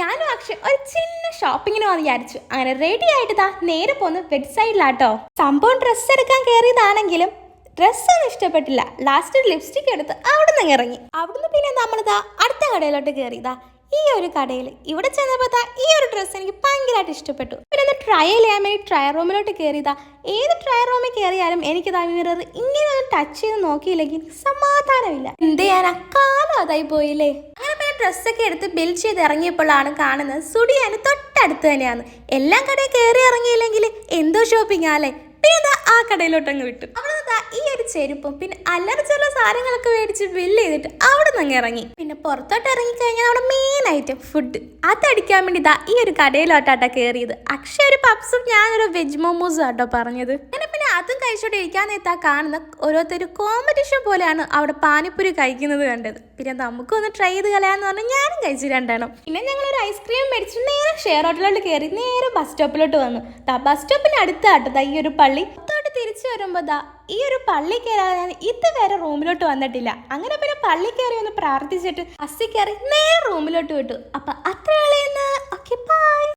ഞാനും അക്ഷയ് ഒരു ചിന്ന ഷോപ്പിങ്ങിന് വന്ന് വിചാരിച്ചു. അങ്ങനെ റെഡി ആയിട്ട് നേരെ പോന്ന് വെബ് സൈഡിലാട്ടോ. സംഭവം ഡ്രസ്സ് എടുക്കാൻ കയറിയതാണെങ്കിലും ഡ്രസ്സൊന്നും ഇഷ്ടപ്പെട്ടില്ല. ലാസ്റ്റ് ലിപ്സ്റ്റിക് എടുത്ത് അവിടെ നിന്ന് ഇറങ്ങി. അവിടുന്ന് പിന്നെ നമ്മളിതാ അടുത്ത കടയിലോട്ട് കയറിയതാ. ഈ ഒരു കടയിൽ ഇവിടെ ചെന്നപ്പോൾ ഈ ഒരു ഡ്രസ്സ് എനിക്ക് ഭയങ്കരമായിട്ട് ഇഷ്ടപ്പെട്ടു. പിന്നെ ഒന്ന് ട്രയൽ ചെയ്യാൻ വേണ്ടി ട്രയൽ റൂമിലോട്ട് കയറിയതാ. ഏത് ട്രയൽ റൂമിൽ കയറിയാലും എനിക്ക് മിറർ ഇങ്ങനെ ഒന്ന് ടച്ച് ചെയ്ത് നോക്കിയില്ലെങ്കിൽ സമാധാനമില്ല. എന്ത് ചെയ്യാനാ, കാലം അതായി പോയില്ലേ. അങ്ങനെ പിന്നെ ഡ്രസ്സൊക്കെ എടുത്ത് ബിൽ ചെയ്ത് ഇറങ്ങിയപ്പോഴാണ് കാണുന്നത് സുഡിയാന് തൊട്ടടുത്ത് തന്നെയാണ്. എല്ലാം കടയിൽ കയറി ഇറങ്ങിയില്ലെങ്കിൽ എന്തോ ഷോപ്പിംഗ് ആല്ലേ. പിന്നെ ആ കടയിലോട്ട് അങ്ങ് വിട്ടു. അവിടെ ഈ ഒരു ചെരുപ്പും പിന്നെ അല്ലറ ചില സാധനങ്ങളൊക്കെ മേടിച്ച് ബില്ല് ചെയ്തിട്ട് അവിടെ നിന്ന് ഇറങ്ങി. പിന്നെ പുറത്തോട്ട് ഇറങ്ങിക്കഴിഞ്ഞാൽ അവിടെ മെയിൻ ഐറ്റം ഫുഡ് അതടിക്കാൻ വേണ്ടി ഈ ഒരു കടയിലോട്ടാട്ടോ കയറിയത്. അക്ഷയ് ഒരു പപ്സും ഞാനൊരു വെജ് മോമോസും ആട്ടോ പറഞ്ഞത്. അങ്ങനെ പിന്നെ അതും കഴിച്ചോണ്ട് ഇരിക്കാൻ നേരത്താ കാണുന്ന ഓരോരുത്തർ കോമ്പറ്റീഷൻ പോലെയാണ് അവിടെ പാനിപ്പൂരി കഴിക്കുന്നത് കണ്ടത്. പിന്നെ നമുക്കൊന്ന് ട്രൈ ചെയ്ത് കളയാന്ന് പറഞ്ഞാൽ ഞാനും കഴിച്ചു 2 പിന്നെ ഞങ്ങളൊരു ഐസ്ക്രീം മേടിച്ചിട്ട് നേരെ ഷെയർ ഹോട്ടലിലോട്ട് കയറി നേരെ ബസ് സ്റ്റോപ്പിലോട്ട് വന്നു. ബസ് സ്റ്റോപ്പിന് അടുത്താട്ടോ ഈ ഒരു പള്ളി. തിരിച്ചു വരുമ്പോ ഈ ഒരു പള്ളി കയറാതെ ഞാൻ ഇതുവരെ റൂമിലോട്ട് വന്നിട്ടില്ല. അങ്ങനെ പിന്നെ പള്ളി കയറി ഒന്ന് പ്രാർത്ഥിച്ചിട്ട് ബസ്സിൽ കയറി നേരെ റൂമിലോട്ട് വിട്ടു. അപ്പൊ അത്ര ഓക്കെ ബൈ.